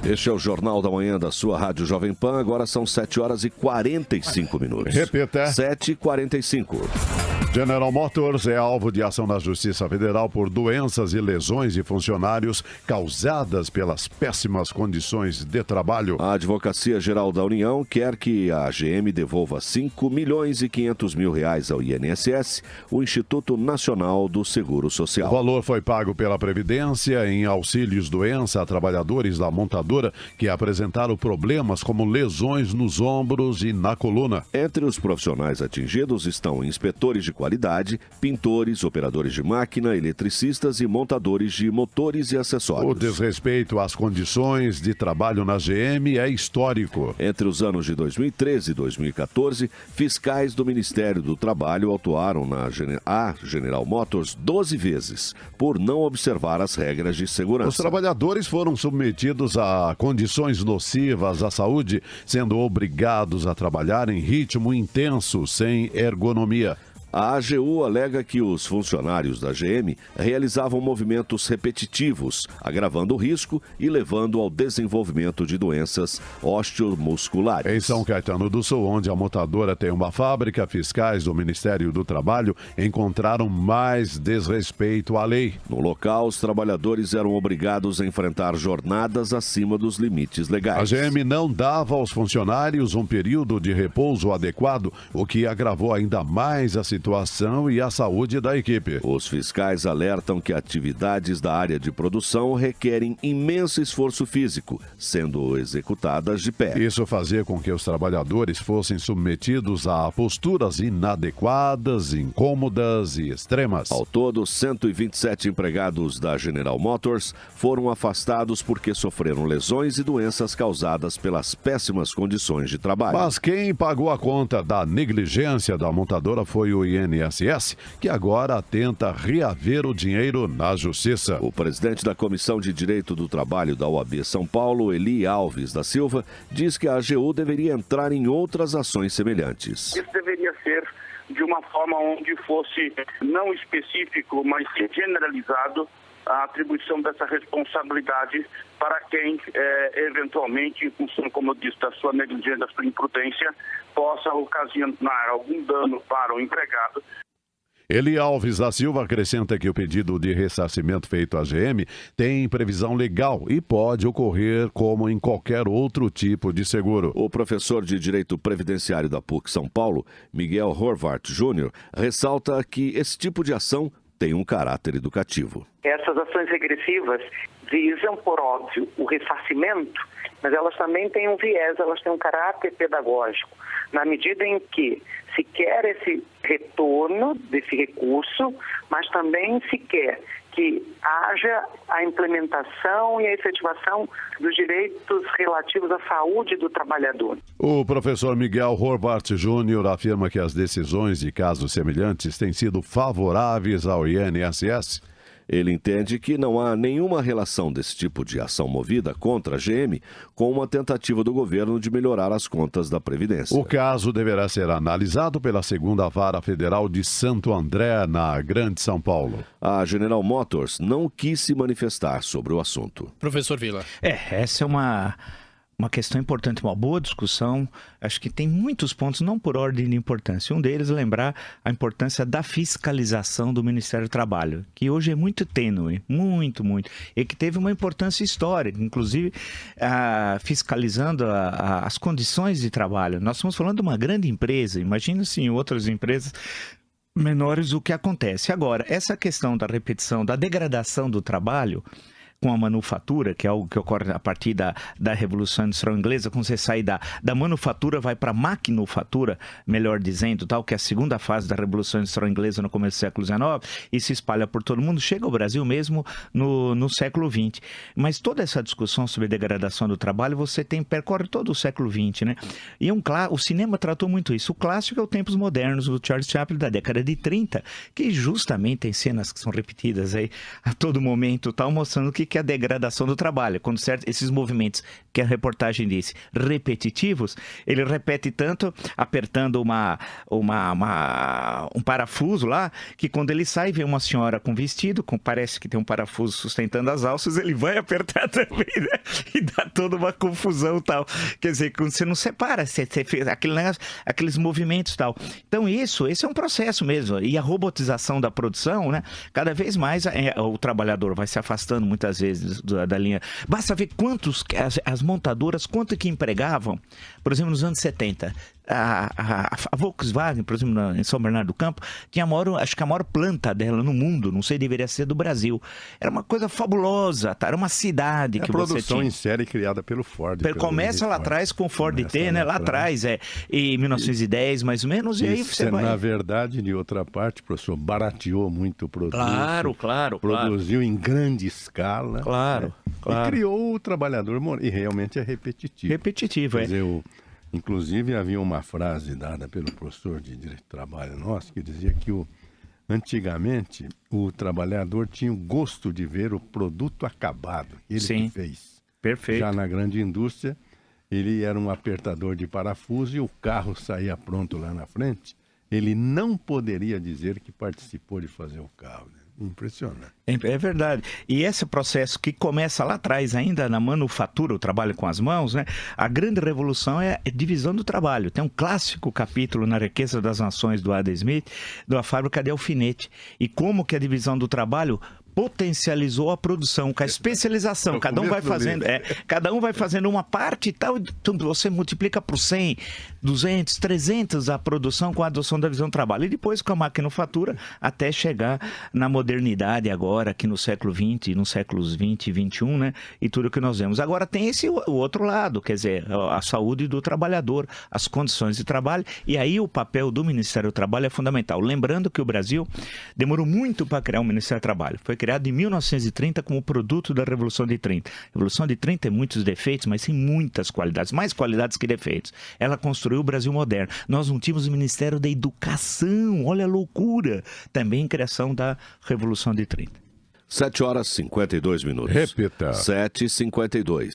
Este é o Jornal da Manhã da sua Rádio Jovem Pan. Agora são 7h45. Repita. 7h45. General Motors é alvo de ação na Justiça Federal por doenças e lesões de funcionários causadas pelas péssimas condições de trabalho. A Advocacia Geral da União quer que a GM devolva 5 milhões e 500 mil reais ao INSS, o Instituto Nacional do Seguro Social. O valor foi pago pela Previdência em auxílios-doença a trabalhadores da montadora que apresentaram problemas como lesões nos ombros e na coluna. Entre os profissionais atingidos estão inspetores de qualidade, pintores, operadores de máquina, eletricistas e montadores de motores e acessórios. O desrespeito às condições de trabalho na GM é histórico. Entre os anos de 2013 e 2014, fiscais do Ministério do Trabalho autuaram a General Motors 12 vezes por não observar as regras de segurança. Os trabalhadores foram submetidos a condições nocivas à saúde, sendo obrigados a trabalhar em ritmo intenso, sem ergonomia. A AGU alega que os funcionários da GM realizavam movimentos repetitivos, agravando o risco e levando ao desenvolvimento de doenças osteomusculares. Em São Caetano do Sul, onde a montadora tem uma fábrica, fiscais do Ministério do Trabalho encontraram mais desrespeito à lei. No local, os trabalhadores eram obrigados a enfrentar jornadas acima dos limites legais. A GM não dava aos funcionários um período de repouso adequado, o que agravou ainda mais a situação e a saúde da equipe. Os fiscais alertam que atividades da área de produção requerem imenso esforço físico, sendo executadas de pé. Isso fazia com que os trabalhadores fossem submetidos a posturas inadequadas, incômodas e extremas. Ao todo, 127 empregados da General Motors foram afastados porque sofreram lesões e doenças causadas pelas péssimas condições de trabalho. Mas quem pagou a conta da negligência da montadora foi o INSS, que agora tenta reaver o dinheiro na Justiça. O presidente da Comissão de Direito do Trabalho da OAB São Paulo, Eli Alves da Silva, diz que a AGU deveria entrar em outras ações semelhantes. Isso deveria ser de uma forma onde fosse não específico, mas generalizado a atribuição dessa responsabilidade para quem, eventualmente, em função, como eu disse, da sua negligência, da sua imprudência, possa ocasionar algum dano para o empregado. Eli Alves da Silva acrescenta que o pedido de ressarcimento feito à GM tem previsão legal e pode ocorrer como em qualquer outro tipo de seguro. O professor de Direito Previdenciário da PUC São Paulo, Miguel Horvath Júnior, ressalta que esse tipo de ação tem um caráter educativo. Essas ações regressivas visam, por óbvio, o ressarcimento, mas elas também têm um viés, elas têm um caráter pedagógico, na medida em que se quer esse retorno desse recurso, mas também se quer que haja a implementação e a efetivação dos direitos relativos à saúde do trabalhador. O professor Miguel Horvath Júnior afirma que as decisões de casos semelhantes têm sido favoráveis ao INSS. Ele entende que não há nenhuma relação desse tipo de ação movida contra a GM com uma tentativa do governo de melhorar as contas da Previdência. O caso deverá ser analisado pela 2ª Vara Federal de Santo André, na Grande São Paulo. A General Motors não quis se manifestar sobre o assunto. Professor Vila. Essa é uma questão importante, uma boa discussão. Acho que tem muitos pontos, não por ordem de importância. Um deles, lembrar a importância da fiscalização do Ministério do Trabalho, que hoje é muito tênue, muito, e que teve uma importância histórica, inclusive fiscalizando as condições de trabalho. Nós estamos falando de uma grande empresa, imagina assim, outras empresas menores o que acontece. Agora, essa questão da repetição, da degradação do trabalho, com a manufatura, que é algo que ocorre a partir da Revolução Industrial Inglesa, quando você sai da manufatura, vai para a maquinofatura, melhor dizendo, tal, que é a segunda fase da Revolução Industrial Inglesa no começo do século XIX, e se espalha por todo mundo, chega ao Brasil mesmo no século XX. Mas toda essa discussão sobre degradação do trabalho, percorre todo o século XX, né? E o cinema tratou muito isso. O clássico é o Tempos Modernos, do Charles Chaplin, da década de 30, que justamente tem cenas que são repetidas aí a todo momento, tal, mostrando o que que é a degradação do trabalho. Quando esses movimentos, que a reportagem disse, repetitivos, ele repete tanto apertando um parafuso lá, que quando ele sai, vê uma senhora com vestido, parece que tem um parafuso sustentando as alças, ele vai apertar também, né? E dá toda uma confusão e tal. Quer dizer, quando você não separa, você fez aqueles movimentos e tal. Então esse é um processo mesmo. E a robotização da produção, né? Cada vez mais o trabalhador vai se afastando muitas vezes da linha. Basta ver as montadoras, quanto que empregavam, por exemplo, nos anos 70. A Volkswagen, por exemplo, em São Bernardo do Campo, tinha acho que a maior planta dela no mundo, não sei, deveria ser do Brasil. Era uma coisa fabulosa, tá? Era uma cidade que você tinha. A produção em série criada pelo Ford. Começa lá atrás com o Ford T, né? Lá atrás, em 1910, mais ou menos, e aí você vai... Na verdade, de outra parte, professor, barateou muito o produto. Claro. Produziu em grande escala. Claro. E criou o trabalhador, e realmente é repetitivo. Quer dizer, inclusive, havia uma frase dada pelo professor de Direito do Trabalho nosso, que dizia que antigamente o trabalhador tinha o gosto de ver o produto acabado. Ele que fez. Perfeito. Já na grande indústria, ele era um apertador de parafuso e o carro saía pronto lá na frente. Ele não poderia dizer que participou de fazer o carro, né? Impressionante. É verdade. E esse processo que começa lá atrás ainda na manufatura, o trabalho com as mãos, né? A grande revolução é a divisão do trabalho. Tem um clássico capítulo na Riqueza das Nações do Adam Smith, da fábrica de alfinete. E como que a divisão do trabalho potencializou a produção, com a especialização. Cada um vai fazendo uma parte e tal, então você multiplica por 100, 200, 300 a produção com a adoção da visão do trabalho. E depois com a maquinofatura, até chegar na modernidade agora, aqui no século XX, nos séculos 20 e 21, né? E tudo que nós vemos. Agora tem o outro lado, quer dizer, a saúde do trabalhador, as condições de trabalho, e aí o papel do Ministério do Trabalho é fundamental. Lembrando que o Brasil demorou muito para criar o Ministério do Trabalho. Foi criado em 1930 como produto da Revolução de 30. A Revolução de 30 tem muitos defeitos, mas tem muitas qualidades, mais qualidades que defeitos. Ela construiu o Brasil moderno. Nós não tínhamos o Ministério da Educação, olha a loucura. Também criação da Revolução de 30. 7h52. Repita. 7h52.